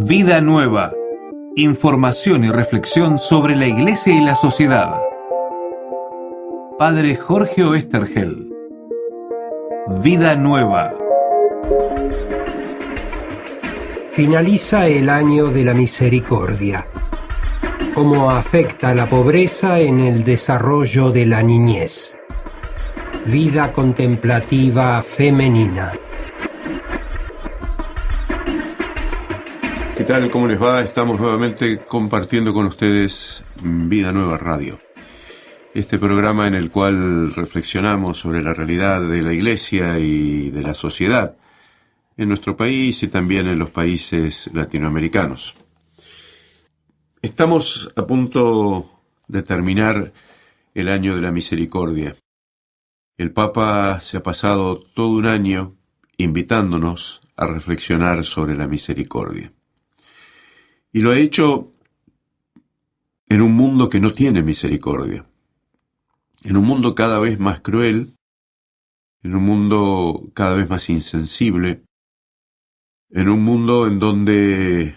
Vida Nueva. Información y reflexión sobre la Iglesia y la sociedad. Padre Jorge Oesterheld. Vida Nueva. Finaliza el año de la misericordia. ¿Cómo afecta la pobreza en el desarrollo de la niñez? Vida contemplativa femenina. ¿Qué tal? ¿Cómo les va? Estamos nuevamente compartiendo con ustedes Vida Nueva Radio. Este programa en el cual reflexionamos sobre la realidad de la Iglesia y de la sociedad en nuestro país y también en los países latinoamericanos. Estamos a punto de terminar el año de la misericordia. El Papa se ha pasado todo un año invitándonos a reflexionar sobre la misericordia. Y lo ha hecho en un mundo que no tiene misericordia, en un mundo cada vez más cruel, en un mundo cada vez más insensible, en un mundo en donde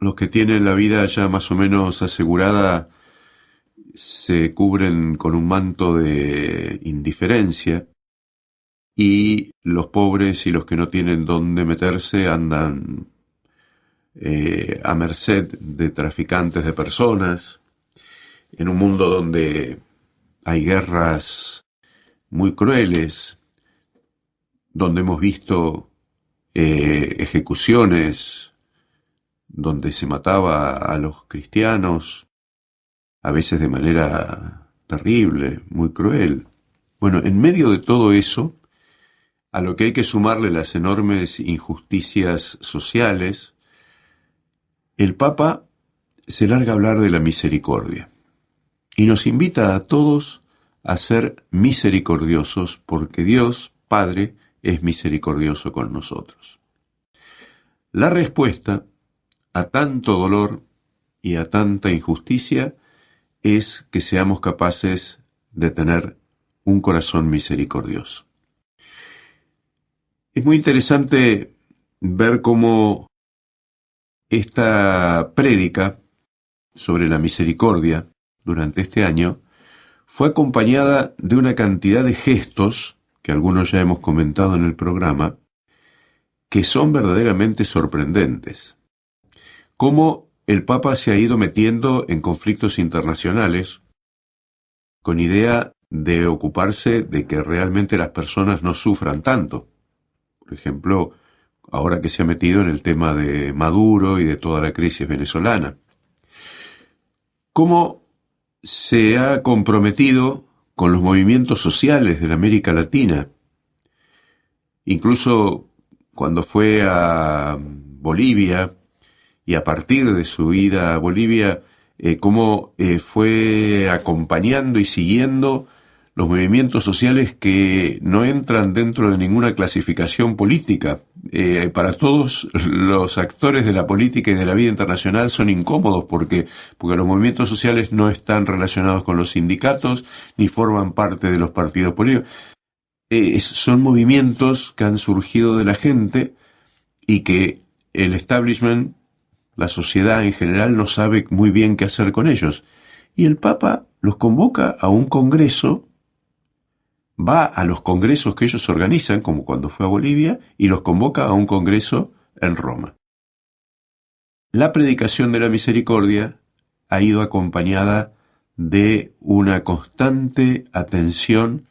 los que tienen la vida ya más o menos asegurada se cubren con un manto de indiferencia y los pobres y los que no tienen dónde meterse andan a merced de traficantes de personas, en un mundo donde hay guerras muy crueles, donde hemos visto ejecuciones, donde se mataba a los cristianos, a veces de manera terrible, muy cruel. Bueno, en medio de todo eso, a lo que hay que sumarle las enormes injusticias sociales, el Papa se larga a hablar de la misericordia y nos invita a todos a ser misericordiosos porque Dios, Padre, es misericordioso con nosotros. La respuesta a tanto dolor y a tanta injusticia es que seamos capaces de tener un corazón misericordioso. Es muy interesante ver cómo esta prédica sobre la misericordia durante este año fue acompañada de una cantidad de gestos, que algunos ya hemos comentado en el programa, que son verdaderamente sorprendentes. Cómo el Papa se ha ido metiendo en conflictos internacionales con idea de ocuparse de que realmente las personas no sufran tanto. Por ejemplo, ahora que se ha metido en el tema de Maduro y de toda la crisis venezolana. Cómo se ha comprometido con los movimientos sociales de la América Latina. Incluso cuando fue a Bolivia y a partir de su ida a Bolivia, cómo fue acompañando y siguiendo los movimientos sociales que no entran dentro de ninguna clasificación política. Para todos los actores de la política y de la vida internacional son incómodos porque los movimientos sociales no están relacionados con los sindicatos ni forman parte de los partidos políticos. Son movimientos que han surgido de la gente y que el establishment, la sociedad en general, no sabe muy bien qué hacer con ellos. Y el Papa los convoca a un congreso. Va a los congresos que ellos organizan, como cuando fue a Bolivia, y los convoca a un congreso en Roma. La predicación de la misericordia ha ido acompañada de una constante atención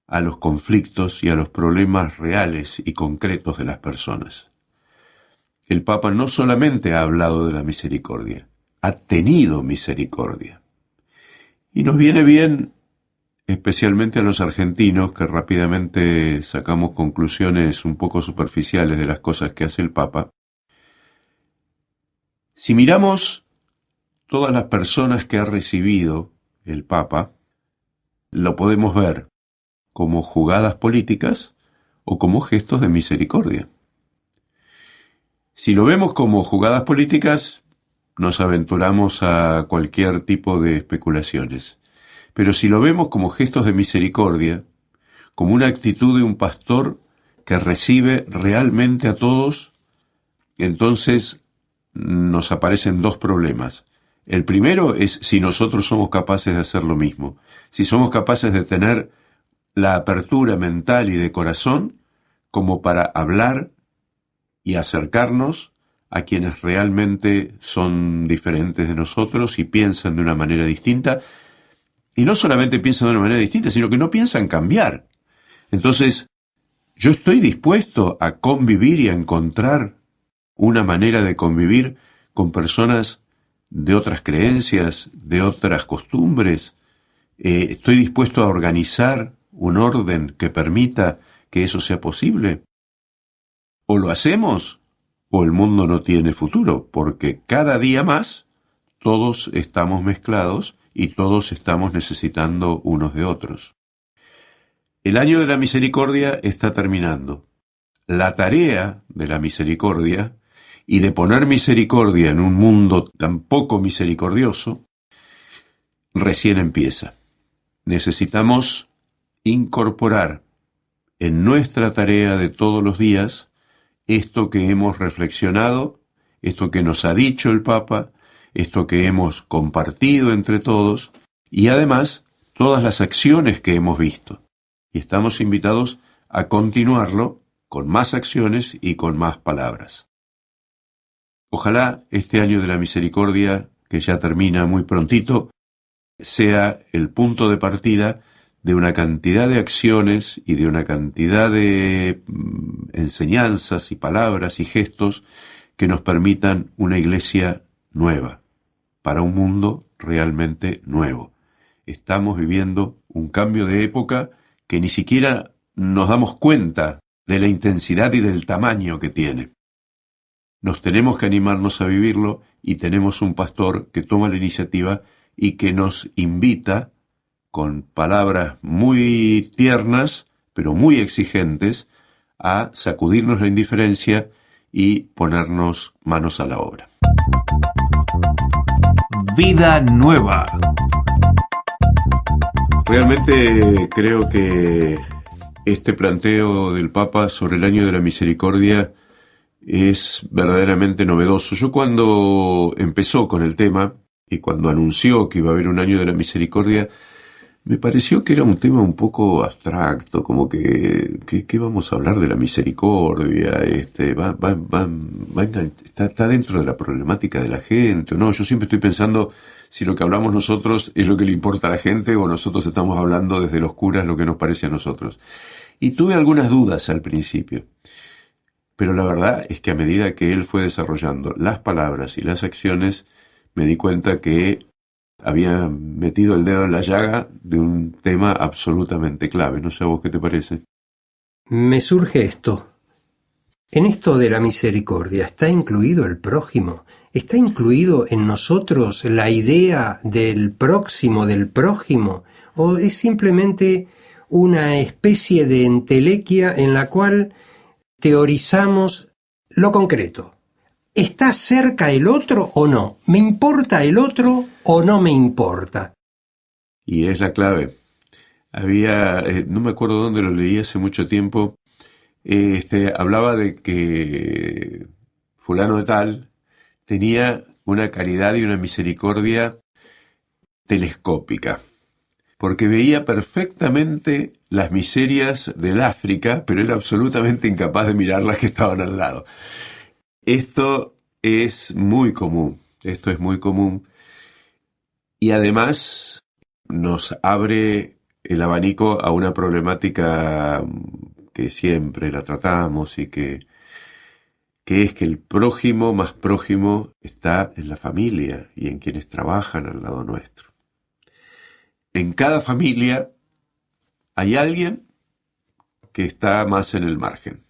a los conflictos y a los problemas reales y concretos de las personas. El Papa no solamente ha hablado de la misericordia, ha tenido misericordia. Y nos viene bien, especialmente a los argentinos, que rápidamente sacamos conclusiones un poco superficiales de las cosas que hace el Papa. Si miramos todas las personas que ha recibido el Papa, lo podemos ver como jugadas políticas o como gestos de misericordia. Si lo vemos como jugadas políticas, nos aventuramos a cualquier tipo de especulaciones. Pero si lo vemos como gestos de misericordia, como una actitud de un pastor que recibe realmente a todos, entonces nos aparecen dos problemas. El primero es si nosotros somos capaces de hacer lo mismo, si somos capaces de tener la apertura mental y de corazón como para hablar y acercarnos a quienes realmente son diferentes de nosotros y piensan de una manera distinta, y no solamente piensan de una manera distinta, sino que no piensan cambiar. Entonces, yo estoy dispuesto a convivir y a encontrar una manera de convivir con personas de otras creencias, de otras costumbres. Estoy dispuesto a organizar un orden que permita que eso sea posible. O lo hacemos, o el mundo no tiene futuro, porque cada día más todos estamos mezclados y todos estamos necesitando unos de otros. El año de la misericordia está terminando. La tarea de la misericordia y de poner misericordia en un mundo tan poco misericordioso recién empieza. Necesitamos incorporar en nuestra tarea de todos los días esto que hemos reflexionado, esto que nos ha dicho el Papa, esto que hemos compartido entre todos y además todas las acciones que hemos visto. Y estamos invitados a continuarlo con más acciones y con más palabras. Ojalá este año de la misericordia, que ya termina muy prontito, sea el punto de partida de una cantidad de acciones y de una cantidad de enseñanzas y palabras y gestos que nos permitan una iglesia nueva, para un mundo realmente nuevo. Estamos viviendo un cambio de época que ni siquiera nos damos cuenta de la intensidad y del tamaño que tiene. Nos tenemos que animarnos a vivirlo y tenemos un pastor que toma la iniciativa y que nos invita con palabras muy tiernas, pero muy exigentes, a sacudirnos la indiferencia y ponernos manos a la obra. Vida nueva. Realmente creo que este planteo del Papa sobre el año de la misericordia es verdaderamente novedoso. Yo cuando empezó con el tema y cuando anunció que iba a haber un año de la misericordia, me pareció que era un tema un poco abstracto, como que vamos a hablar de la misericordia, está dentro de la problemática de la gente, ¿no? Yo siempre estoy pensando si lo que hablamos nosotros es lo que le importa a la gente o nosotros estamos hablando desde los curas lo que nos parece a nosotros. Y tuve algunas dudas al principio, pero la verdad es que a medida que él fue desarrollando las palabras y las acciones, me di cuenta que había metido el dedo en la llaga de un tema absolutamente clave. No sé a vos qué te parece. Me surge esto. En esto de la misericordia, ¿está incluido el prójimo? ¿Está incluido en nosotros la idea del próximo, del prójimo? ¿O es simplemente una especie de entelequia en la cual teorizamos lo concreto? ¿Está cerca el otro o no? ¿Me importa el otro o no me importa? Y es la clave. Había, no me acuerdo dónde lo leí hace mucho tiempo, hablaba de que fulano de tal tenía una caridad y una misericordia telescópica, porque veía perfectamente las miserias del África, pero era absolutamente incapaz de mirar las que estaban al lado. Esto es muy común, y además nos abre el abanico a una problemática que siempre la tratamos y que es que el prójimo más prójimo está en la familia y en quienes trabajan al lado nuestro. En cada familia hay alguien que está más en el margen.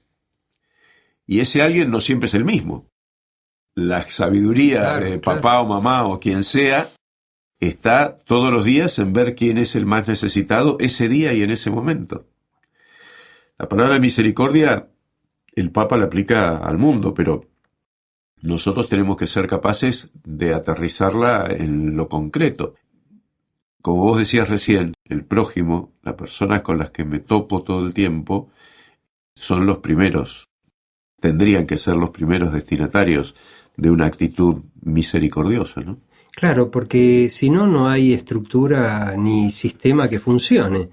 Y ese alguien no siempre es el mismo. La sabiduría de papá o mamá o quien sea está todos los días en ver quién es el más necesitado ese día y en ese momento. La palabra misericordia, el Papa la aplica al mundo, pero nosotros tenemos que ser capaces de aterrizarla en lo concreto. Como vos decías recién, el prójimo, las personas con las que me topo todo el tiempo, son los primeros tendrían que ser los primeros destinatarios de una actitud misericordiosa, ¿no? Claro, porque si no, no hay estructura ni sistema que funcione.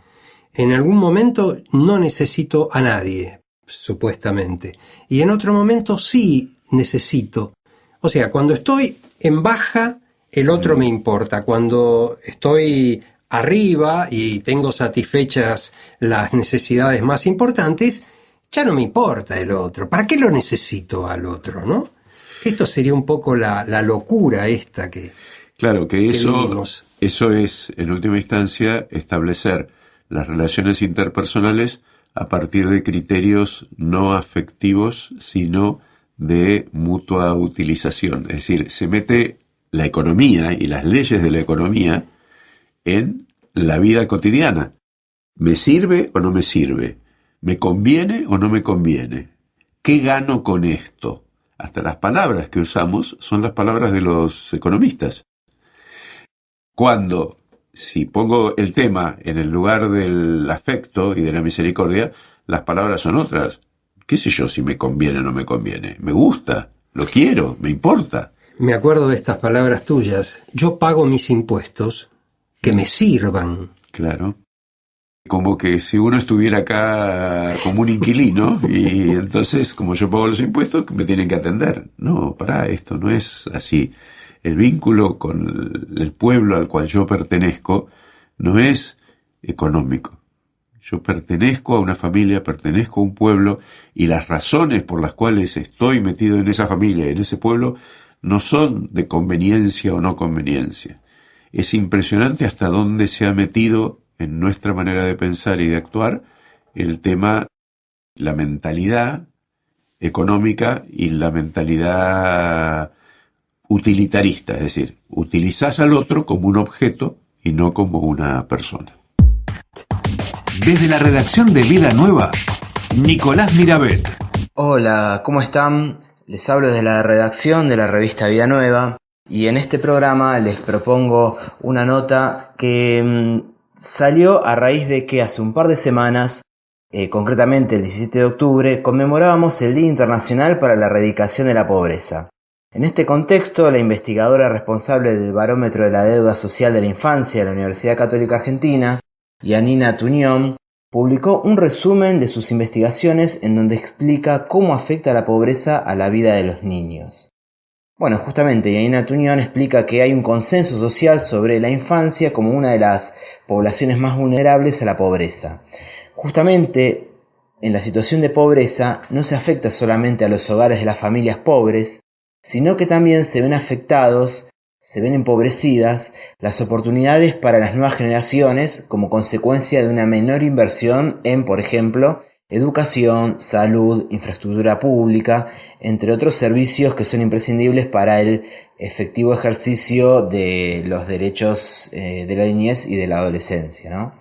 En algún momento no necesito a nadie, supuestamente, y en otro momento sí necesito. O sea, cuando estoy en baja, el otro me importa. Cuando estoy arriba y tengo satisfechas las necesidades más importantes, ya no me importa el otro. ¿Para qué lo necesito al otro, no? Esto sería un poco la locura esta que Claro, que vivimos. eso es, en última instancia, establecer las relaciones interpersonales a partir de criterios no afectivos, sino de mutua utilización. Es decir, se mete la economía y las leyes de la economía en la vida cotidiana. ¿Me sirve o no me sirve? ¿Me conviene o no me conviene? ¿Qué gano con esto? Hasta las palabras que usamos son las palabras de los economistas. Cuando, si pongo el tema en el lugar del afecto y de la misericordia, las palabras son otras. ¿Qué sé yo si me conviene o no me conviene? Me gusta, lo quiero, me importa. Me acuerdo de estas palabras tuyas. Yo pago mis impuestos que me sirvan. Claro. Como que si uno estuviera acá como un inquilino y entonces, como yo pago los impuestos, me tienen que atender. No, pará, esto no es así. El vínculo con el pueblo al cual yo pertenezco no es económico. Yo pertenezco a una familia, pertenezco a un pueblo, y las razones por las cuales estoy metido en esa familia, en ese pueblo, no son de conveniencia o no conveniencia. Es impresionante hasta dónde se ha metido en nuestra manera de pensar y de actuar el tema, la mentalidad económica y la mentalidad utilitarista, es decir, utilizás al otro como un objeto y no como una persona. Desde la redacción de Vida Nueva, Nicolás Mirabet. Hola, ¿cómo están? Les hablo desde la redacción de la revista Vida Nueva y en este programa les propongo una nota que salió a raíz de que hace un par de semanas, concretamente el 17 de octubre, conmemorábamos el Día Internacional para la Erradicación de la Pobreza. En este contexto, la investigadora responsable del Barómetro de la Deuda Social de la Infancia de la Universidad Católica Argentina, Yanina Tuñón, publicó un resumen de sus investigaciones en donde explica cómo afecta la pobreza a la vida de los niños. Bueno, justamente Yanina Tuñón explica que hay un consenso social sobre la infancia como una de las poblaciones más vulnerables a la pobreza. Justamente en la situación de pobreza no se afecta solamente a los hogares de las familias pobres, sino que también se ven afectados, se ven empobrecidas las oportunidades para las nuevas generaciones como consecuencia de una menor inversión en, por ejemplo, educación, salud, infraestructura pública, entre otros servicios que son imprescindibles para el efectivo ejercicio de los derechos de la niñez y de la adolescencia, ¿no?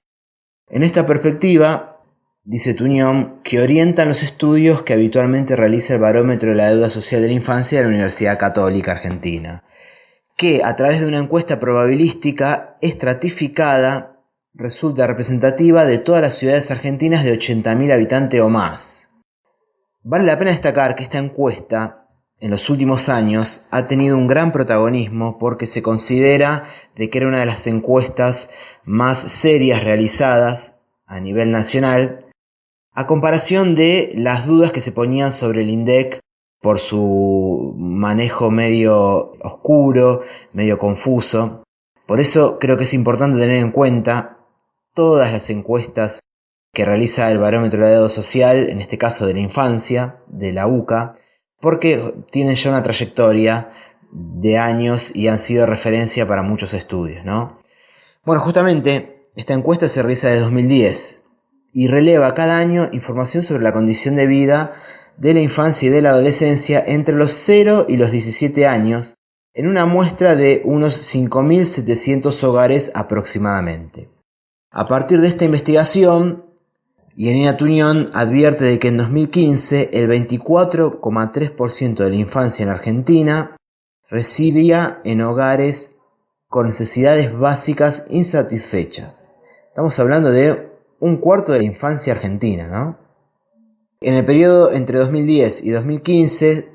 En esta perspectiva, dice Tuñón, que orientan los estudios que habitualmente realiza el Barómetro de la Deuda Social de la Infancia de la Universidad Católica Argentina, que a través de una encuesta probabilística estratificada resulta representativa de todas las ciudades argentinas de 80.000 habitantes o más. Vale la pena destacar que esta encuesta en los últimos años ha tenido un gran protagonismo porque se considera de que era una de las encuestas más serias realizadas a nivel nacional, a comparación de las dudas que se ponían sobre el INDEC por su manejo medio oscuro, medio confuso. Por eso creo que es importante tener en cuenta todas las encuestas que realiza el Barómetro de la Deuda Social, en este caso de la infancia, de la UCA, porque tienen ya una trayectoria de años y han sido referencia para muchos estudios, ¿no? Bueno, justamente esta encuesta se realiza desde 2010 y releva cada año información sobre la condición de vida de la infancia y de la adolescencia entre los 0 y los 17 años en una muestra de unos 5.700 hogares aproximadamente. A partir de esta investigación, Yanina Tuñón advierte de que en 2015 el 24,3% de la infancia en Argentina residía en hogares con necesidades básicas insatisfechas. Estamos hablando de un cuarto de la infancia argentina, ¿no? En el periodo entre 2010 y 2015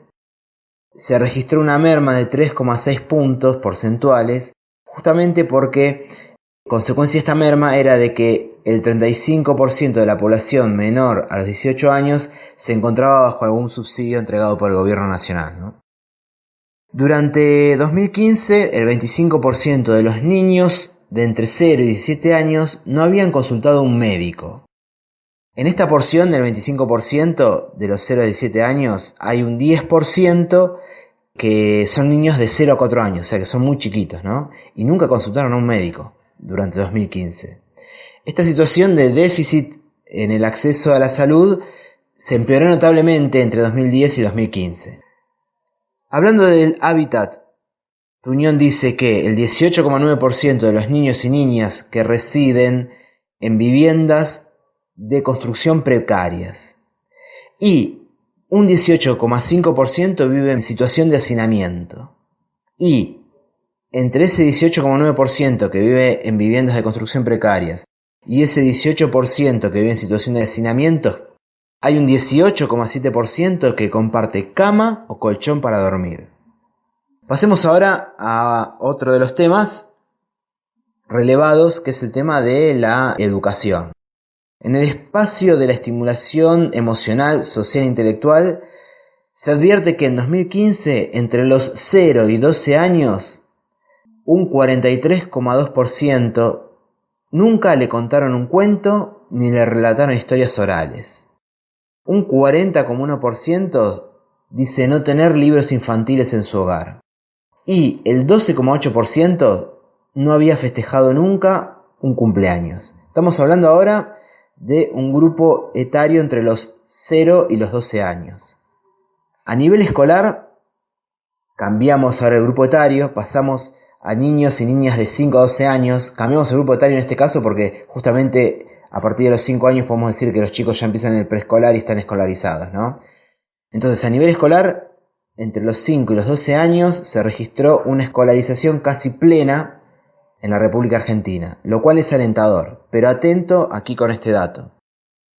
se registró una merma de 3,6 puntos porcentuales, justamente porque consecuencia de esta merma era de que el 35% de la población menor a los 18 años se encontraba bajo algún subsidio entregado por el gobierno nacional, ¿no? Durante 2015, el 25% de los niños de entre 0 y 17 años no habían consultado a un médico. En esta porción del 25% de los 0 a 17 años hay un 10% que son niños de 0 a 4 años, o sea que son muy chiquitos, ¿no? Y nunca consultaron a un médico durante 2015. Esta situación de déficit en el acceso a la salud se empeoró notablemente entre 2010 y 2015. Hablando del hábitat, Tuñón dice que el 18,9% de los niños y niñas que residen en viviendas de construcción precarias y un 18,5% vive en situación de hacinamiento. Y entre ese 18,9% que vive en viviendas de construcción precarias y ese 18% que vive en situación de hacinamiento, hay un 18,7% que comparte cama o colchón para dormir. Pasemos ahora a otro de los temas relevados, que es el tema de la educación. En el espacio de la estimulación emocional, social e intelectual, se advierte que en 2015, entre los 0 y 12 años, un 43,2% nunca le contaron un cuento ni le relataron historias orales. Un 40,1% dice no tener libros infantiles en su hogar. Y el 12,8% no había festejado nunca un cumpleaños. Estamos hablando ahora de un grupo etario entre los 0 y los 12 años. A nivel escolar, cambiamos ahora el grupo etario, pasamos a niños y niñas de 5 a 12 años. Cambiamos el grupo etario en este caso porque justamente a partir de los 5 años podemos decir que los chicos ya empiezan en el preescolar y están escolarizados, ¿no? Entonces, a nivel escolar, entre los 5 y los 12 años se registró una escolarización casi plena en la República Argentina, lo cual es alentador, pero atento aquí con este dato.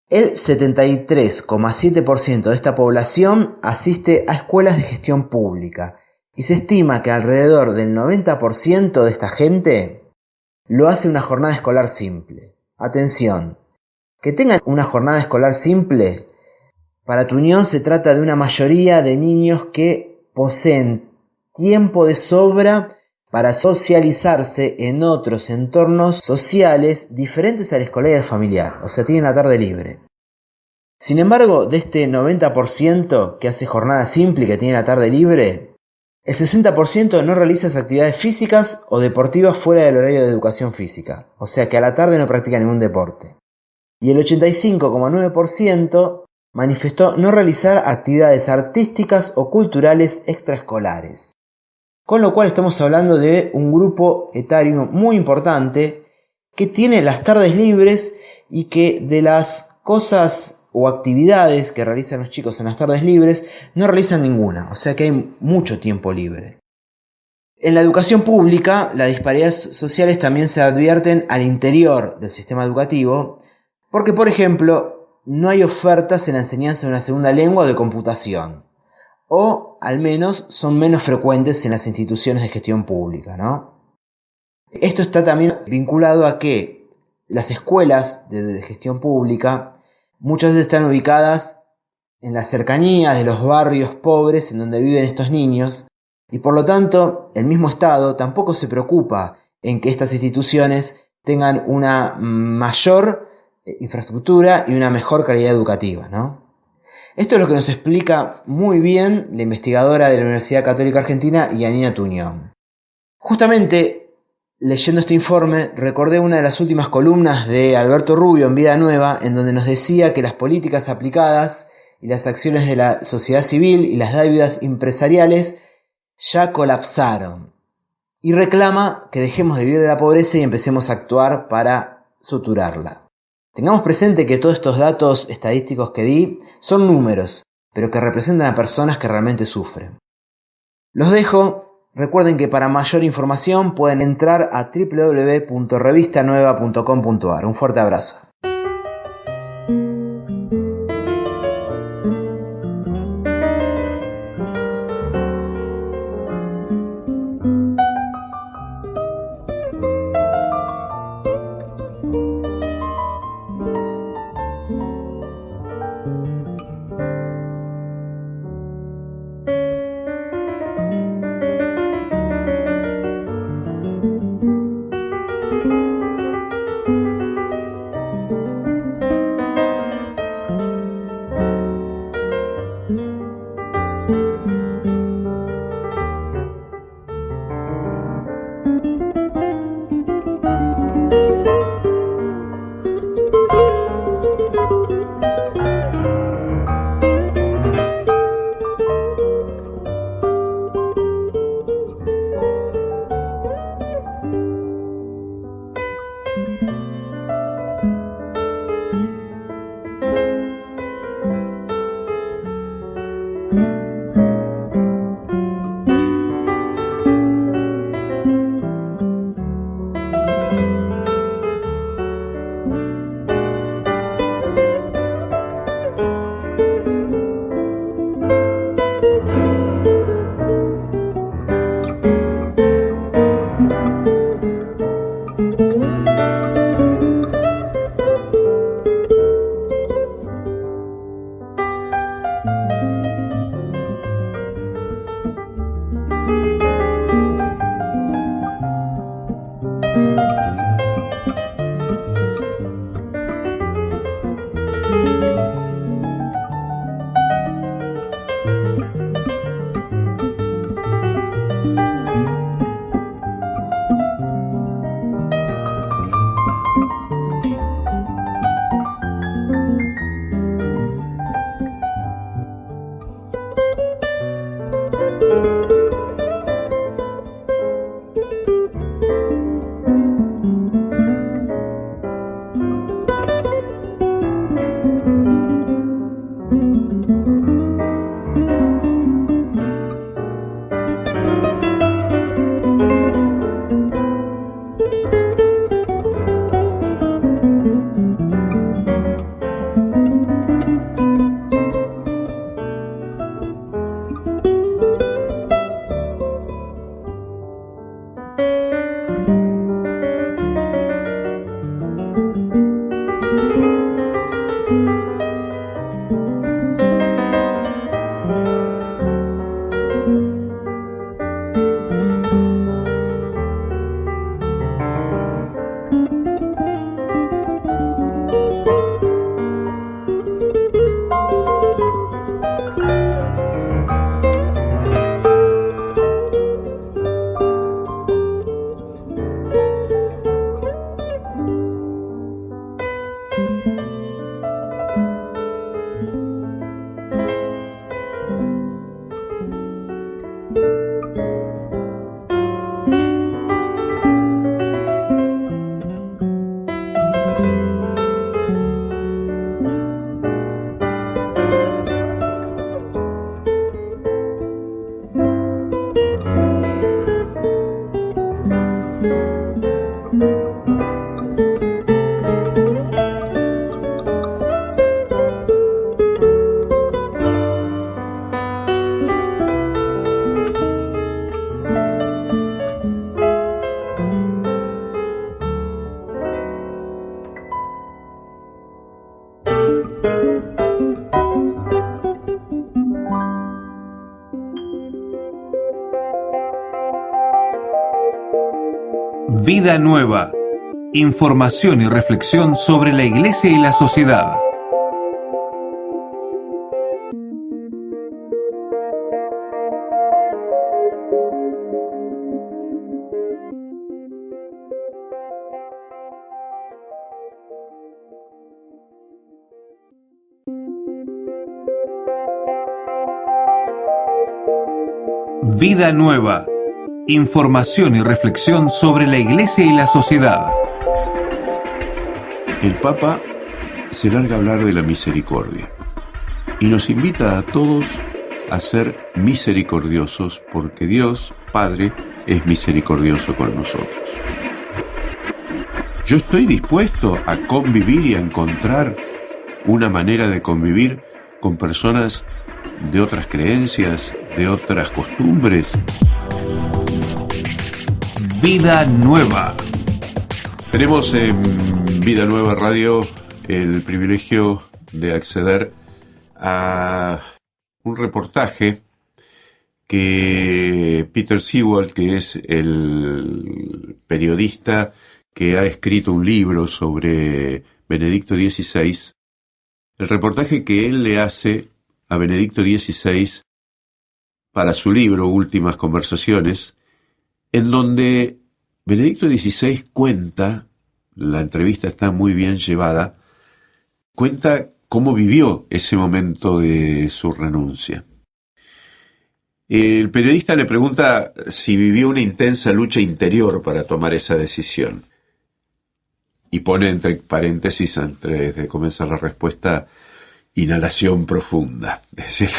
El 73,7% de esta población asiste a escuelas de gestión pública y se estima que alrededor del 90% de esta gente lo hace una jornada escolar simple. Atención, que tengan una jornada escolar simple, para Tuñón se trata de una mayoría de niños que poseen tiempo de sobra para socializarse en otros entornos sociales diferentes al escolar y al familiar, o sea, tienen la tarde libre. Sin embargo, de este 90% que hace jornada simple y que tiene la tarde libre, el 60% no realiza actividades físicas o deportivas fuera del horario de educación física, o sea que a la tarde no practica ningún deporte. Y el 85,9% manifestó no realizar actividades artísticas o culturales extraescolares. Con lo cual estamos hablando de un grupo etario muy importante que tiene las tardes libres y que de las cosas o actividades que realizan los chicos en las tardes libres no realizan ninguna, o sea que hay mucho tiempo libre. En la educación pública, las disparidades sociales también se advierten al interior del sistema educativo, porque, por ejemplo, no hay ofertas en la enseñanza de una segunda lengua o de computación, o al menos son menos frecuentes en las instituciones de gestión pública, ¿no? Esto está también vinculado a que las escuelas de gestión pública muchas veces están ubicadas en las cercanías de los barrios pobres en donde viven estos niños y por lo tanto el mismo Estado tampoco se preocupa en que estas instituciones tengan una mayor infraestructura y una mejor calidad educativa, ¿no? Esto es lo que nos explica muy bien la investigadora de la Universidad Católica Argentina, Yanina Tuñón. Justamente, leyendo este informe, recordé una de las últimas columnas de Alberto Rubio en Vida Nueva, en donde nos decía que las políticas aplicadas y las acciones de la sociedad civil y las dádivas empresariales ya colapsaron. Y reclama que dejemos de vivir de la pobreza y empecemos a actuar para suturarla. Tengamos presente que todos estos datos estadísticos que di son números, pero que representan a personas que realmente sufren. Los dejo. Recuerden que para mayor información pueden entrar a www.revistanueva.com.ar. Un fuerte abrazo. Vida Nueva. Información y reflexión sobre la Iglesia y la sociedad. Vida Nueva. Información y reflexión sobre la Iglesia y la sociedad. El Papa se larga a hablar de la misericordia y nos invita a todos a ser misericordiosos porque Dios, Padre, es misericordioso con nosotros. Yo estoy dispuesto a convivir y a encontrar una manera de convivir con personas de otras creencias, de otras costumbres. Vida Nueva. Tenemos en Vida Nueva Radio el privilegio de acceder a un reportaje que Peter Sewell, que es el periodista que ha escrito un libro sobre Benedicto XVI, el reportaje que él le hace a Benedicto XVI para su libro Últimas Conversaciones, en donde Benedicto XVI cuenta, la entrevista está muy bien llevada, cuenta cómo vivió ese momento de su renuncia. El periodista le pregunta si vivió una intensa lucha interior para tomar esa decisión. Y pone entre paréntesis, antes de comenzar la respuesta, inhalación profunda. Es decir,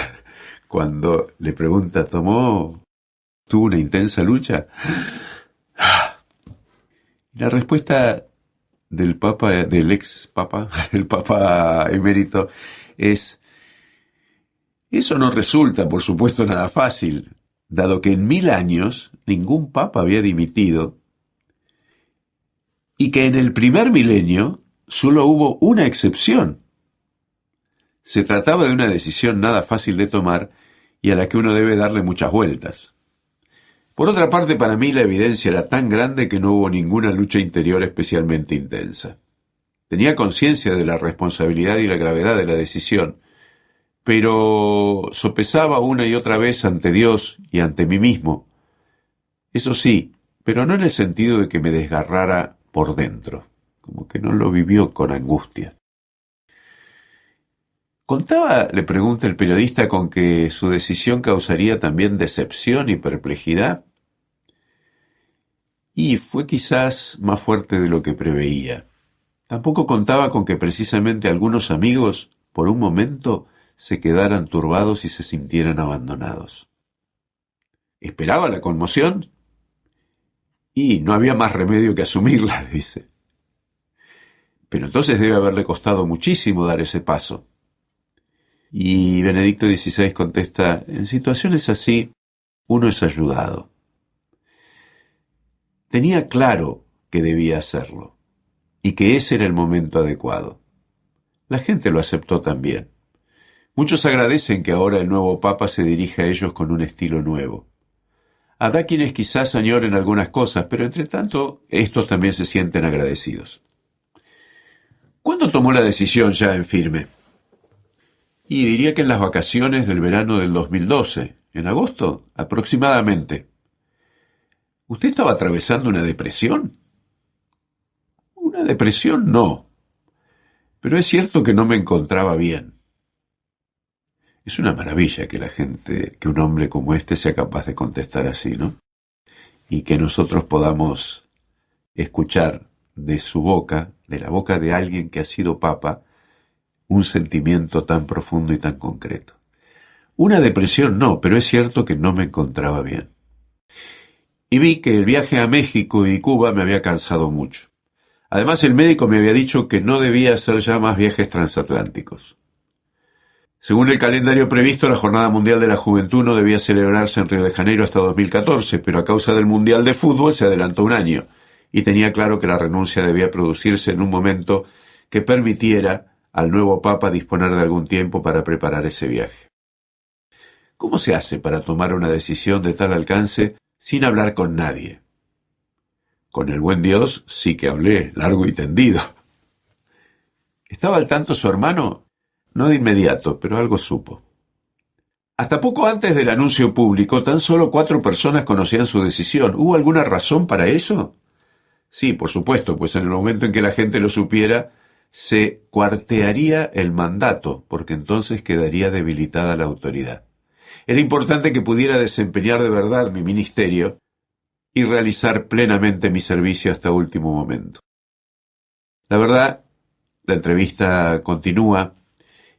cuando le pregunta, ¿tuvo una intensa lucha? La respuesta del Papa, del ex Papa, el Papa emérito, es: eso no resulta, por supuesto, nada fácil, dado que en 1000 años ningún Papa había dimitido y que en el primer milenio solo hubo una excepción. Se trataba de una decisión nada fácil de tomar y a la que uno debe darle muchas vueltas. Por otra parte, para mí la evidencia era tan grande que no hubo ninguna lucha interior especialmente intensa. Tenía conciencia de la responsabilidad y la gravedad de la decisión, pero sopesaba una y otra vez ante Dios y ante mí mismo. Eso sí, pero no en el sentido de que me desgarrara por dentro, como que no lo vivió con angustia. ¿Contaba, le pregunta el periodista, con que su decisión causaría también decepción y perplejidad? Y fue quizás más fuerte de lo que preveía. Tampoco contaba con que precisamente algunos amigos, por un momento, se quedaran turbados y se sintieran abandonados. ¿Esperaba la conmoción? Y no había más remedio que asumirla, dice. Pero entonces debe haberle costado muchísimo dar ese paso. Y Benedicto XVI contesta: en situaciones así, uno es ayudado. Tenía claro que debía hacerlo, y que ese era el momento adecuado. La gente lo aceptó también. Muchos agradecen que ahora el nuevo Papa se dirija a ellos con un estilo nuevo. Habrá quienes quizás añoren algunas cosas, pero entre tanto, estos también se sienten agradecidos. ¿Cuándo tomó la decisión ya en firme? Y diría que en las vacaciones del verano del 2012, en agosto aproximadamente. ¿Usted estaba atravesando una depresión? Una depresión no, pero es cierto que no me encontraba bien. Es una maravilla que que un hombre como este sea capaz de contestar así, ¿no? Y que nosotros podamos escuchar de su boca, de la boca de alguien que ha sido papa, un sentimiento tan profundo y tan concreto. Una depresión no, pero es cierto que no me encontraba bien. Y vi que el viaje a México y Cuba me había cansado mucho. Además, el médico me había dicho que no debía hacer ya más viajes transatlánticos. Según el calendario previsto, la Jornada Mundial de la Juventud no debía celebrarse en Río de Janeiro hasta 2014, pero a causa del Mundial de Fútbol se adelantó un año, y tenía claro que la renuncia debía producirse en un momento que permitiera al nuevo Papa disponer de algún tiempo para preparar ese viaje. ¿Cómo se hace para tomar una decisión de tal alcance sin hablar con nadie? Con el buen Dios sí que hablé, largo y tendido. ¿Estaba al tanto su hermano? No de inmediato, pero algo supo. Hasta poco antes del anuncio público, tan solo 4 personas conocían su decisión. ¿Hubo alguna razón para eso? Sí, por supuesto, pues en el momento en que la gente lo supiera, se cuartearía el mandato, porque entonces quedaría debilitada la autoridad. Era importante que pudiera desempeñar de verdad mi ministerio y realizar plenamente mi servicio hasta último momento. La verdad, la entrevista continúa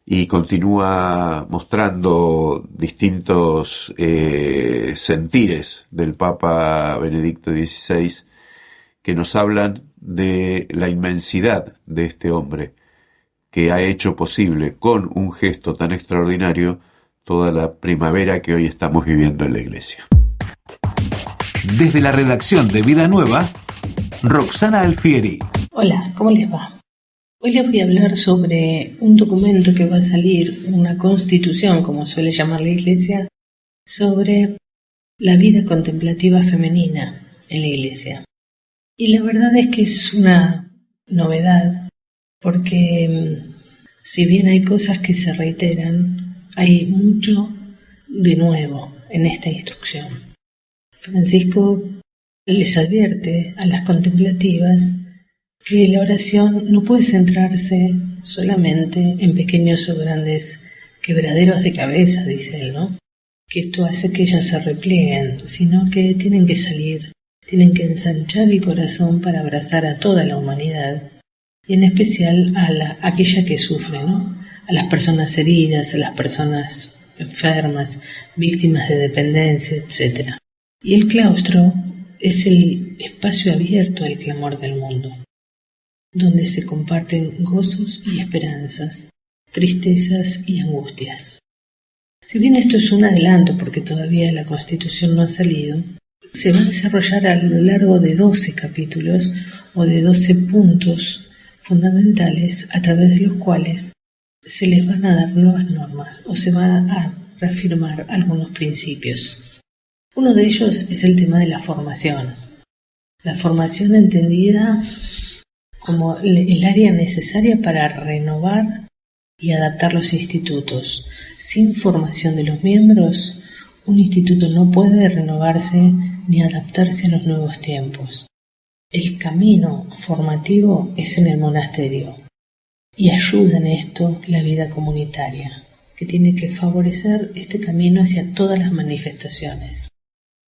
y continúa mostrando distintos sentires del Papa Benedicto XVI que nos hablan de la inmensidad de este hombre que ha hecho posible con un gesto tan extraordinario toda la primavera que hoy estamos viviendo en la Iglesia. Desde la redacción de Vida Nueva, Roxana Alfieri. Hola, ¿cómo les va? Hoy les voy a hablar sobre un documento que va a salir, una constitución, como suele llamar la Iglesia, sobre la vida contemplativa femenina en la Iglesia. Y la verdad es que es una novedad, porque si bien hay cosas que se reiteran, hay mucho de nuevo en esta instrucción. Francisco les advierte a las contemplativas que la oración no puede centrarse solamente en pequeños o grandes quebraderos de cabeza, dice él, ¿no? Que esto hace que ellas se replieguen, sino que tienen que salir, tienen que ensanchar el corazón para abrazar a toda la humanidad, y en especial a aquella que sufre, ¿no? A las personas heridas, a las personas enfermas, víctimas de dependencia, etc. Y el claustro es el espacio abierto al clamor del mundo, donde se comparten gozos y esperanzas, tristezas y angustias. Si bien esto es un adelanto porque todavía la Constitución no ha salido, se va a desarrollar a lo largo de 12 capítulos o de 12 puntos fundamentales a través de los cuales se les van a dar nuevas normas o se van a reafirmar algunos principios. Uno de ellos es el tema de la formación. La formación entendida como el área necesaria para renovar y adaptar los institutos. Sin formación de los miembros, un instituto no puede renovarse ni adaptarse a los nuevos tiempos. El camino formativo es en el monasterio y ayuda en esto la vida comunitaria, que tiene que favorecer este camino hacia todas las manifestaciones.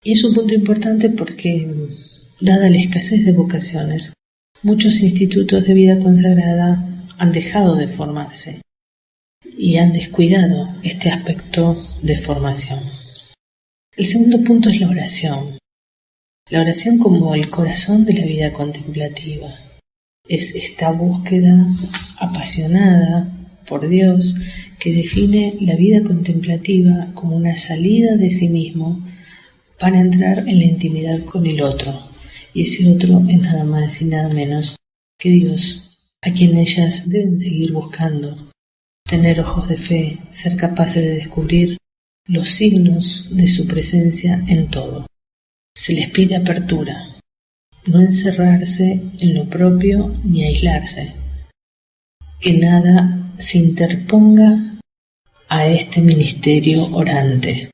Y es un punto importante porque, dada la escasez de vocaciones, muchos institutos de vida consagrada han dejado de formarse y han descuidado este aspecto de formación. El segundo punto es la oración. La oración como el corazón de la vida contemplativa. Es esta búsqueda apasionada por Dios que define la vida contemplativa como una salida de sí mismo para entrar en la intimidad con el otro. Y ese otro es nada más y nada menos que Dios, a quien ellas deben seguir buscando. Tener ojos de fe, ser capaces de descubrir los signos de su presencia en todo. Se les pide apertura, no encerrarse en lo propio ni aislarse, que nada se interponga a este ministerio orante.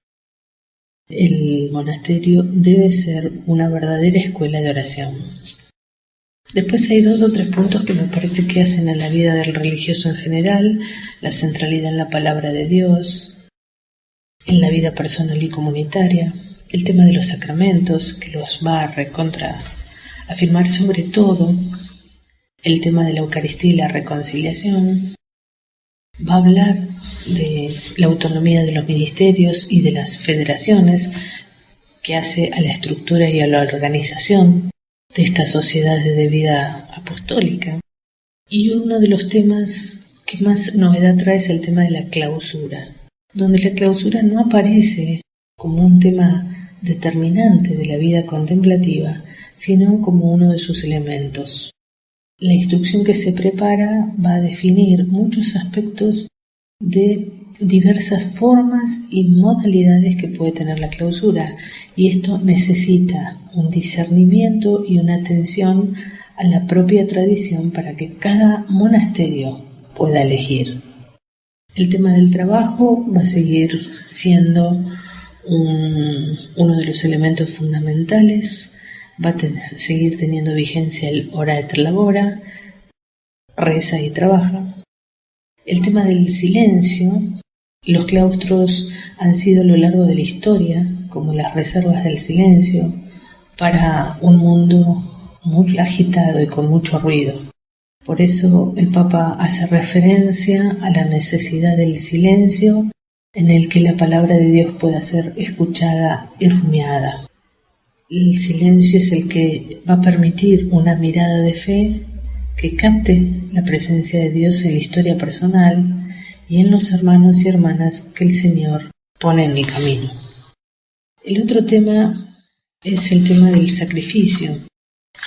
El monasterio debe ser una verdadera escuela de oración. Después hay 2 o 3 puntos que me parece que hacen a la vida del religioso en general: la centralidad en la palabra de Dios, en la vida personal y comunitaria, el tema de los sacramentos, que los va a afirmar sobre todo, el tema de la Eucaristía y la reconciliación, va a hablar de la autonomía de los ministerios y de las federaciones, que hace a la estructura y a la organización de estas sociedades de vida apostólica. Y uno de los temas que más novedad trae es el tema de la clausura, donde la clausura no aparece como un tema determinante de la vida contemplativa, sino como uno de sus elementos. La instrucción que se prepara va a definir muchos aspectos de diversas formas y modalidades que puede tener la clausura, y esto necesita un discernimiento y una atención a la propia tradición para que cada monasterio pueda elegir. El tema del trabajo va a seguir siendo uno de los elementos fundamentales, va a seguir teniendo vigencia el ora et labora, reza y trabaja. El tema del silencio, los claustros han sido a lo largo de la historia como las reservas del silencio para un mundo muy agitado y con mucho ruido. Por eso el Papa hace referencia a la necesidad del silencio en el que la palabra de Dios pueda ser escuchada y rumiada. El silencio es el que va a permitir una mirada de fe que capte la presencia de Dios en la historia personal y en los hermanos y hermanas que el Señor pone en el camino. El otro tema es el tema del sacrificio,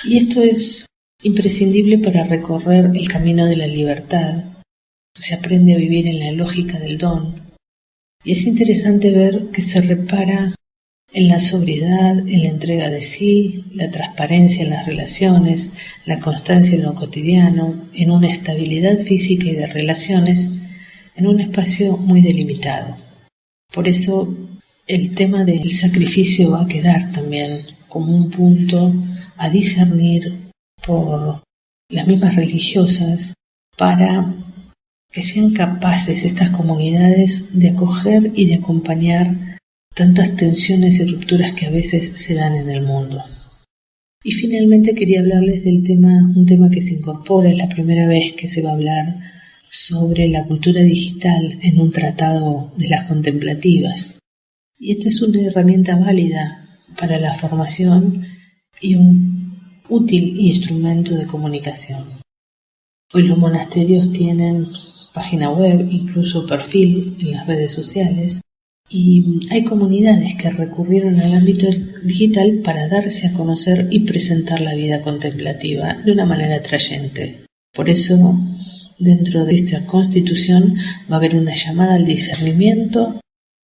y esto es imprescindible para recorrer el camino de la libertad. Se aprende a vivir en la lógica del don, y es interesante ver que se repara en la sobriedad, en la entrega de sí, la transparencia en las relaciones, la constancia en lo cotidiano, en una estabilidad física y de relaciones, en un espacio muy delimitado. Por eso el tema del sacrificio va a quedar también como un punto a discernir por las mismas religiosas para que sean capaces estas comunidades de acoger y de acompañar tantas tensiones y rupturas que a veces se dan en el mundo. Y finalmente quería hablarles del tema, un tema que se incorpora, es la primera vez que se va a hablar sobre la cultura digital en un tratado de las contemplativas. Y esta es una herramienta válida para la formación y un útil instrumento de comunicación. Hoy los monasterios tienen página web, incluso perfil en las redes sociales, y hay comunidades que recurrieron al ámbito digital para darse a conocer y presentar la vida contemplativa de una manera atrayente. Por eso, dentro de esta constitución va a haber una llamada al discernimiento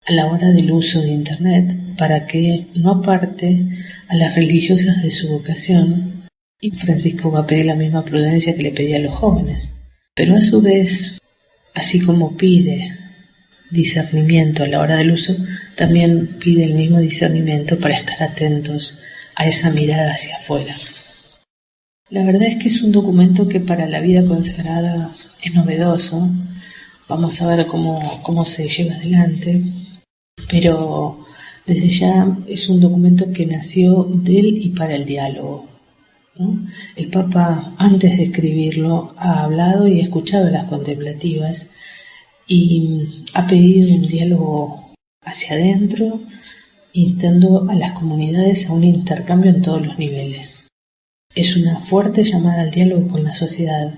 a la hora del uso de Internet para que no aparte a las religiosas de su vocación, y Francisco va a pedir la misma prudencia que le pedía a los jóvenes. Pero a su vez, así como pide discernimiento a la hora del uso, también pide el mismo discernimiento para estar atentos a esa mirada hacia afuera. La verdad es que es un documento que para la vida consagrada es novedoso. Vamos a ver cómo se lleva adelante, pero desde ya es un documento que nació del y para el diálogo, ¿no? El Papa, antes de escribirlo, ha hablado y ha escuchado a las contemplativas y ha pedido un diálogo hacia adentro, instando a las comunidades a un intercambio en todos los niveles. Es una fuerte llamada al diálogo con la sociedad,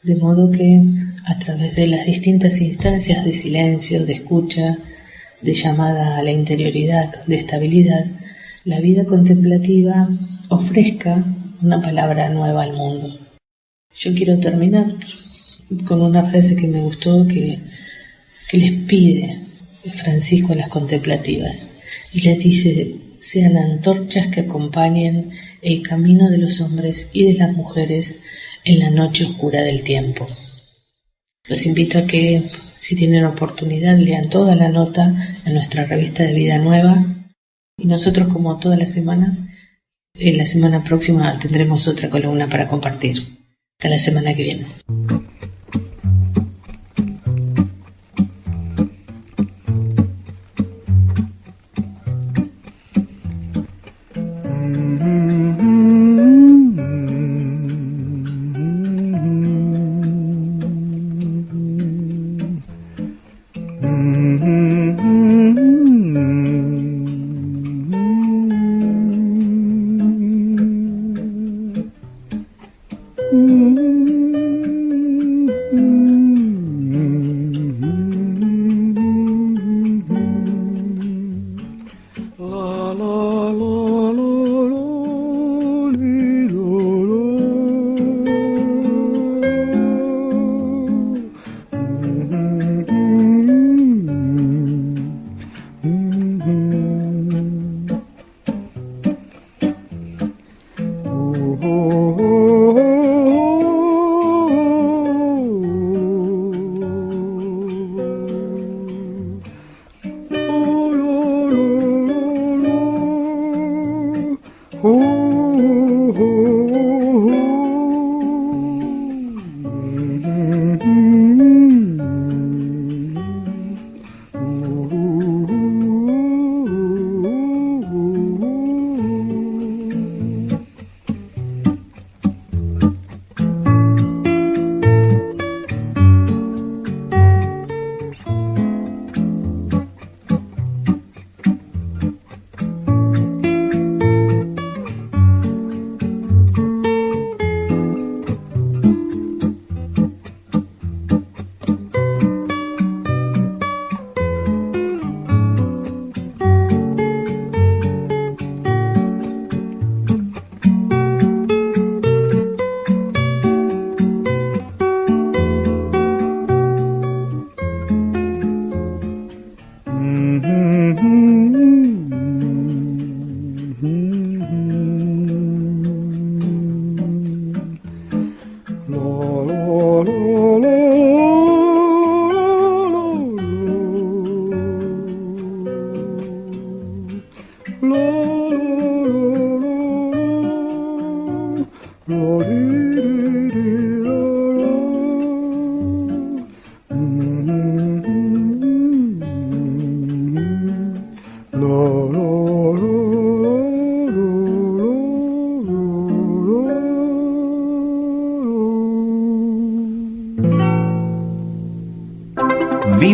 de modo que a través de las distintas instancias de silencio, de escucha, de llamada a la interioridad, de estabilidad, la vida contemplativa ofrezca una palabra nueva al mundo. Yo quiero terminar con una frase que me gustó que les pide Francisco a las contemplativas y les dice: sean antorchas que acompañen el camino de los hombres y de las mujeres en la noche oscura del tiempo. Los invito a que, si tienen oportunidad, lean toda la nota en nuestra revista de Vida Nueva, y nosotros, como todas las semanas, en la semana próxima tendremos otra columna para compartir. Hasta la semana que viene.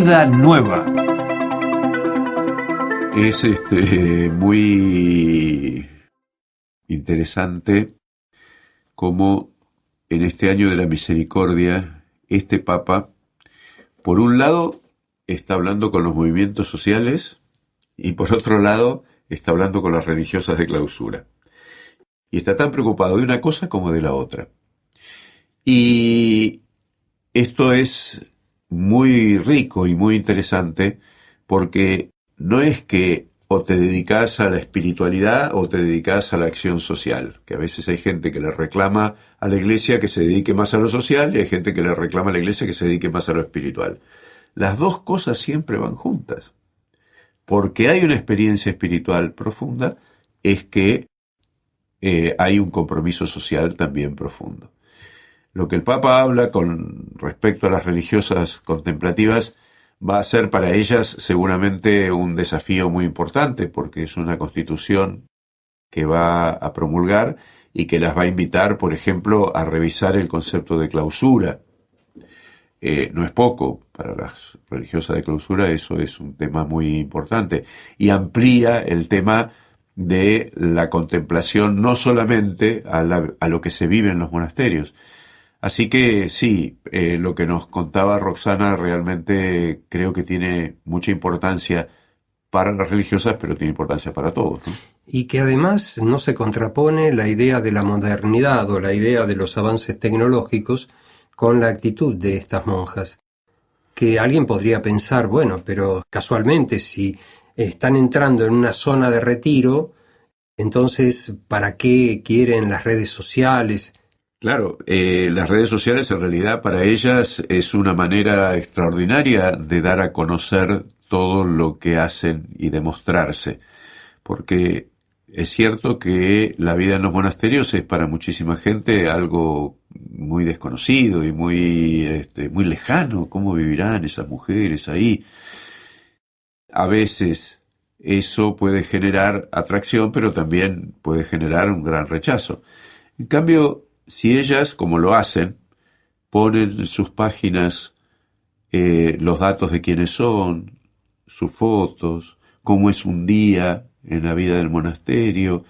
Vida Nueva. Es muy interesante cómo en este año de la misericordia, este Papa, por un lado, está hablando con los movimientos sociales y por otro lado, está hablando con las religiosas de clausura. Y está tan preocupado de una cosa como de la otra. Y esto es muy rico y muy interesante porque no es que o te dedicas a la espiritualidad o te dedicas a la acción social, que a veces hay gente que le reclama a la iglesia que se dedique más a lo social y hay gente que le reclama a la iglesia que se dedique más a lo espiritual. Las dos cosas siempre van juntas, porque hay una experiencia espiritual profunda, es que hay un compromiso social también profundo. Lo que el Papa habla con respecto a las religiosas contemplativas va a ser para ellas seguramente un desafío muy importante, porque es una constitución que va a promulgar y que las va a invitar, por ejemplo, a revisar el concepto de clausura. No es poco, para las religiosas de clausura eso es un tema muy importante, y amplía el tema de la contemplación no solamente a lo que se vive en los monasterios. Así que sí, lo que nos contaba Roxana realmente creo que tiene mucha importancia para las religiosas, pero tiene importancia para todos, ¿no? Y que además no se contrapone la idea de la modernidad o la idea de los avances tecnológicos con la actitud de estas monjas. Que alguien podría pensar, bueno, pero casualmente si están entrando en una zona de retiro, entonces, ¿para qué quieren las redes sociales? Claro, las redes sociales en realidad para ellas es una manera extraordinaria de dar a conocer todo lo que hacen y demostrarse, porque es cierto que la vida en los monasterios es para muchísima gente algo muy desconocido y muy lejano. ¿Cómo vivirán esas mujeres ahí? A veces eso puede generar atracción, pero también puede generar un gran rechazo. En cambio, si ellas, como lo hacen, ponen en sus páginas los datos de quiénes son, sus fotos, cómo es un día en la vida del monasterio,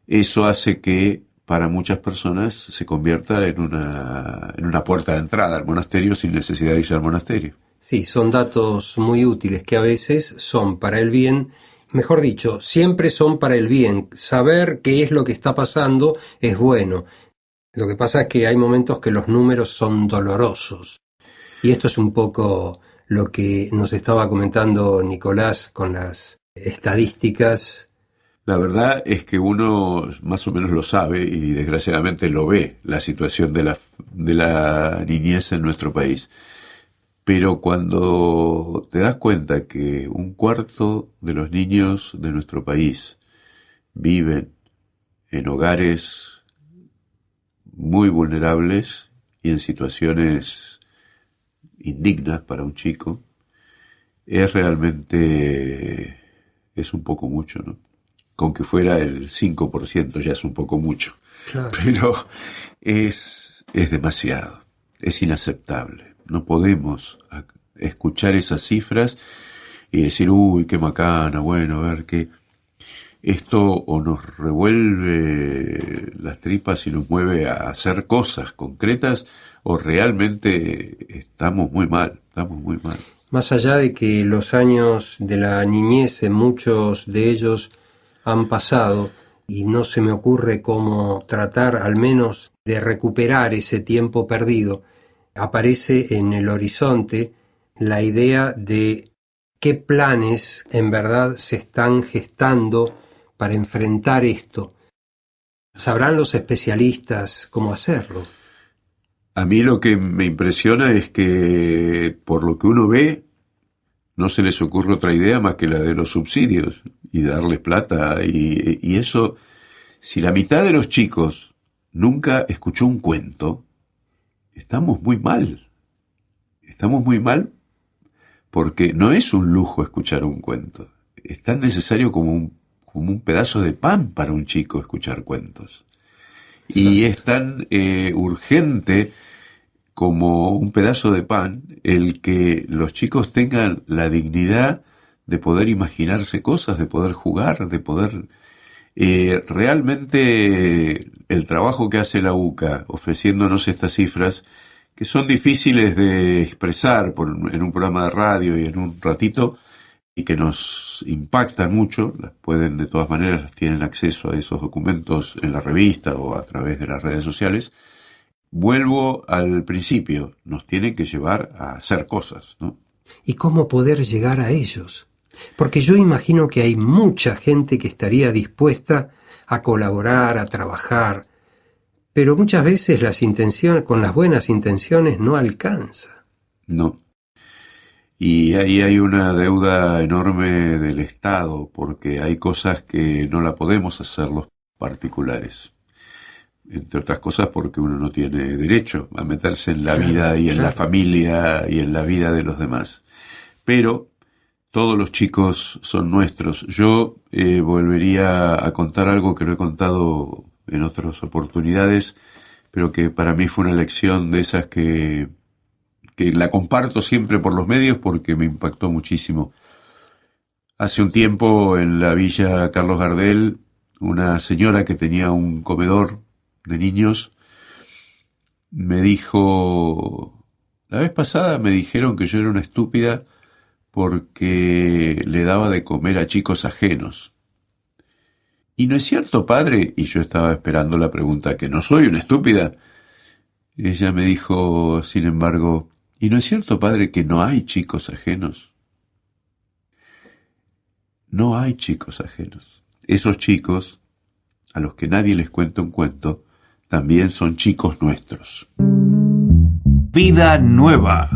eso hace que para muchas personas se convierta en una puerta de entrada al monasterio sin necesidad de irse al monasterio. Sí, son datos muy útiles que a veces son para el bien, mejor dicho, siempre son para el bien. Saber qué es lo que está pasando es bueno. Lo que pasa es que hay momentos que los números son dolorosos. Y esto es un poco lo que nos estaba comentando Nicolás con las estadísticas. La verdad es que uno más o menos lo sabe y desgraciadamente lo ve, la situación de la niñez en nuestro país. Pero cuando te das cuenta que un cuarto de los niños de nuestro país viven en hogares muy vulnerables y en situaciones indignas para un chico, es un poco mucho, ¿no? Con que fuera el 5% ya es un poco mucho. Claro. Pero es demasiado, es inaceptable. No podemos escuchar esas cifras y decir, uy, qué macana, bueno, a ver qué. Esto o nos revuelve las tripas y nos mueve a hacer cosas concretas, o realmente estamos muy mal, Más allá de que los años de la niñez en muchos de ellos han pasado y no se me ocurre cómo tratar al menos de recuperar ese tiempo perdido, aparece en el horizonte la idea de qué planes en verdad se están gestando para enfrentar esto. ¿Sabrán los especialistas cómo hacerlo? A mí lo que me impresiona es que, por lo que uno ve, no se les ocurre otra idea más que la de los subsidios y darles plata. Y eso, si la mitad de los chicos nunca escuchó un cuento, estamos muy mal. Estamos muy mal porque no es un lujo escuchar un cuento. Es tan necesario como un pedazo de pan para un chico escuchar cuentos. Y es tan urgente como un pedazo de pan el que los chicos tengan la dignidad de poder imaginarse cosas, de poder jugar, de poder... realmente el trabajo que hace la UCA ofreciéndonos estas cifras, que son difíciles de expresar en un programa de radio y en un ratito, y que nos impactan mucho, las pueden de todas maneras, tienen acceso a esos documentos en la revista o a través de las redes sociales. Vuelvo al principio, nos tienen que llevar a hacer cosas, ¿no? ¿Y cómo poder llegar a ellos? Porque yo imagino que hay mucha gente que estaría dispuesta a colaborar, a trabajar, pero muchas veces con las buenas intenciones no alcanza. No. Y ahí hay una deuda enorme del Estado, porque hay cosas que no la podemos hacer los particulares. Entre otras cosas porque uno no tiene derecho a meterse en la vida y en la familia y en la vida de los demás. Pero todos los chicos son nuestros. Yo volvería a contar algo que lo he contado en otras oportunidades, pero que para mí fue una lección de esas que la comparto siempre por los medios porque me impactó muchísimo. Hace un tiempo en la Villa Carlos Gardel, una señora que tenía un comedor de niños me dijo, la vez pasada me dijeron que yo era una estúpida porque le daba de comer a chicos ajenos. ¿Y no es cierto, padre? Y yo estaba esperando la pregunta, ¿que no soy una estúpida? Ella me dijo, sin embargo, ¿y no es cierto, padre, que no hay chicos ajenos? No hay chicos ajenos. Esos chicos, a los que nadie les cuenta un cuento, también son chicos nuestros. Vida Nueva.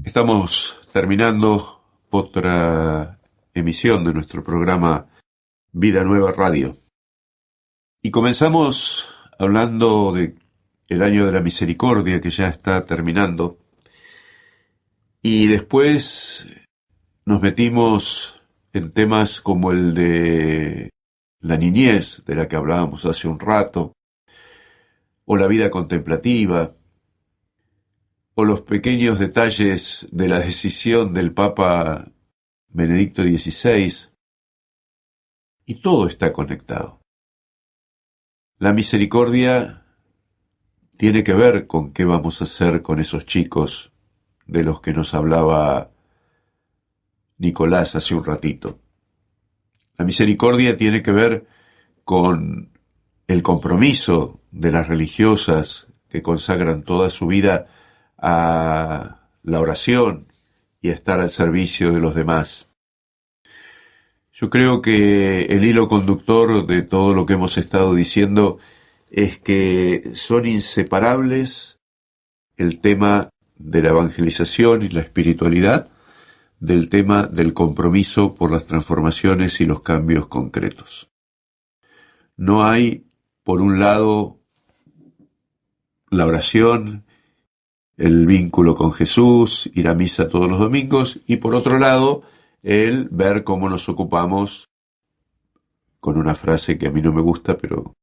Estamos terminando otra emisión de nuestro programa Vida Nueva Radio. Y comenzamos hablando de el año de la misericordia que ya está terminando. Y después nos metimos en temas como el de la niñez, de la que hablábamos hace un rato, o la vida contemplativa, o los pequeños detalles de la decisión del Papa Benedicto XVI, y todo está conectado. La misericordia tiene que ver con qué vamos a hacer con esos chicos de los que nos hablaba Nicolás hace un ratito. La misericordia tiene que ver con el compromiso de las religiosas que consagran toda su vida a la oración y a estar al servicio de los demás. Yo creo que el hilo conductor de todo lo que hemos estado diciendo es que son inseparables el tema de la evangelización y la espiritualidad del tema del compromiso por las transformaciones y los cambios concretos. No hay, por un lado, la oración, el vínculo con Jesús, ir a misa todos los domingos, y por otro lado, el ver cómo nos ocupamos, con una frase que a mí no me gusta, pero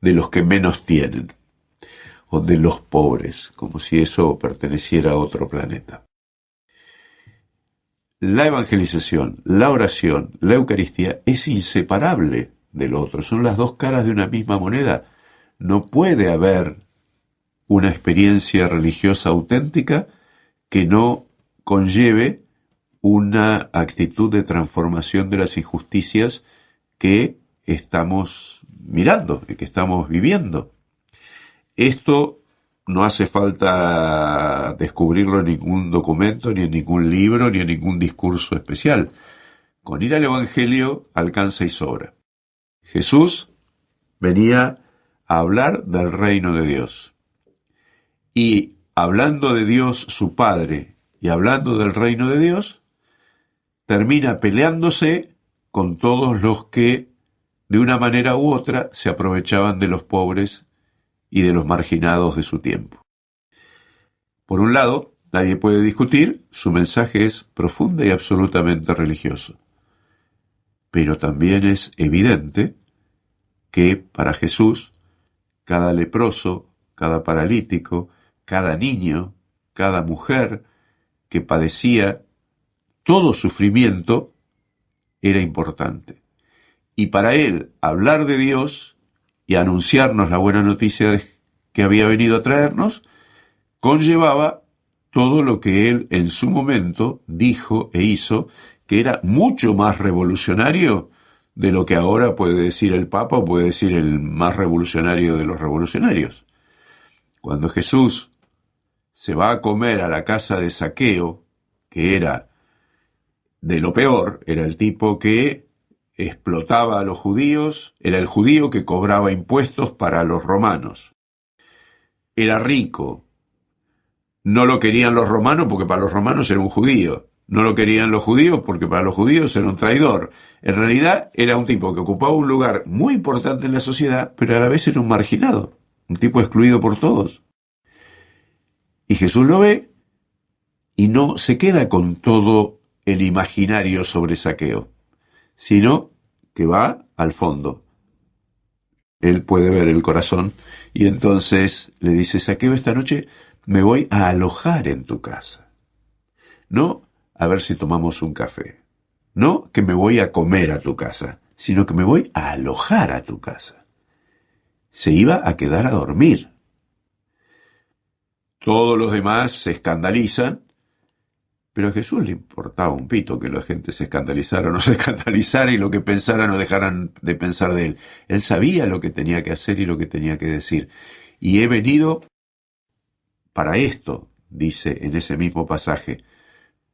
de los que menos tienen, o de los pobres, como si eso perteneciera a otro planeta. La evangelización, la oración, la Eucaristía es inseparable del otro, son las dos caras de una misma moneda. No puede haber una experiencia religiosa auténtica que no conlleve una actitud de transformación de las injusticias que estamos mirando y que estamos viviendo. Esto no hace falta descubrirlo en ningún documento, ni en ningún libro, ni en ningún discurso especial. Con ir al Evangelio alcanza y sobra. Jesús venía a hablar del reino de Dios. Y hablando de Dios su Padre y hablando del reino de Dios, termina peleándose con todos los que, de una manera u otra, se aprovechaban de los pobres y de los marginados de su tiempo. Por un lado, nadie puede discutir, su mensaje es profundo y absolutamente religioso. Pero también es evidente que para Jesús cada leproso, cada paralítico, cada niño, cada mujer que padecía, todo sufrimiento era importante. Y para él hablar de Dios y anunciarnos la buena noticia que había venido a traernos, conllevaba todo lo que él en su momento dijo e hizo, que era mucho más revolucionario de lo que ahora puede decir el Papa o puede decir el más revolucionario de los revolucionarios. Cuando Jesús se va a comer a la casa de Zaqueo, que era de lo peor, era el tipo que explotaba a los judíos, era el judío que cobraba impuestos para los romanos. Era rico. No lo querían los romanos porque para los romanos era un judío. No lo querían los judíos porque para los judíos era un traidor. En realidad era un tipo que ocupaba un lugar muy importante en la sociedad, pero a la vez era un marginado, un tipo excluido por todos. Y Jesús lo ve y no se queda con todo el imaginario sobre Zaqueo, sino que va al fondo. Él puede ver el corazón y entonces le dice: Zaqueo, esta noche me voy a alojar en tu casa. No a ver si tomamos un café. No que me voy a comer a tu casa, sino que me voy a alojar a tu casa. Se iba a quedar a dormir. Todos los demás se escandalizan, pero a Jesús le importaba un pito que la gente se escandalizara o no se escandalizara y lo que pensaran o dejaran de pensar de él. Él sabía lo que tenía que hacer y lo que tenía que decir. Y he venido para esto, dice en ese mismo pasaje,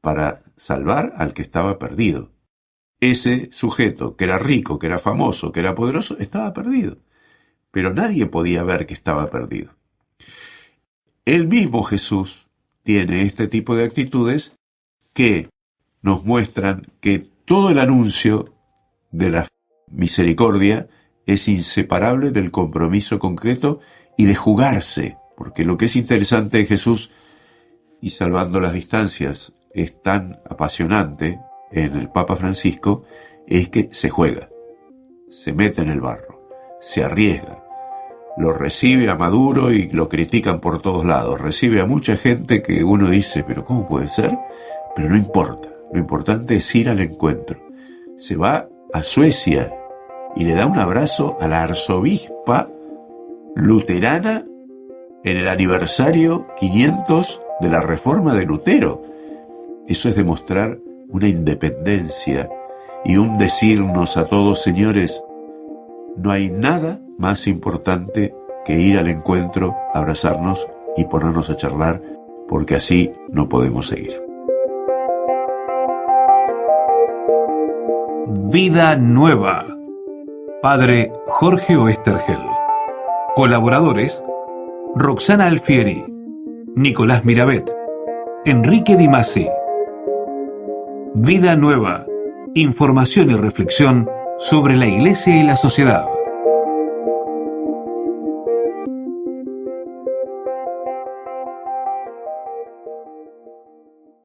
para salvar al que estaba perdido. Ese sujeto, que era rico, que era famoso, que era poderoso, estaba perdido. Pero nadie podía ver que estaba perdido. El mismo Jesús tiene este tipo de actitudes que nos muestran que todo el anuncio de la misericordia es inseparable del compromiso concreto y de jugarse, porque lo que es interesante de Jesús, y salvando las distancias, es tan apasionante en el Papa Francisco, es que se juega, se mete en el barro, se arriesga, lo recibe a Maduro y lo critican por todos lados, recibe a mucha gente que uno dice, pero ¿cómo puede ser? Pero no importa, lo importante es ir al encuentro. Se va a Suecia y le da un abrazo a la arzobispa luterana en el aniversario 500 de la Reforma de Lutero. Eso es demostrar una independencia y un decirnos a todos: señores, no hay nada más importante que ir al encuentro, abrazarnos y ponernos a charlar, porque así no podemos seguir. Vida Nueva. Padre Jorge Oesterhel. Colaboradores: Roxana Alfieri, Nicolás Mirabet, Enrique Di Masi. Vida Nueva. Información y reflexión sobre la Iglesia y la sociedad.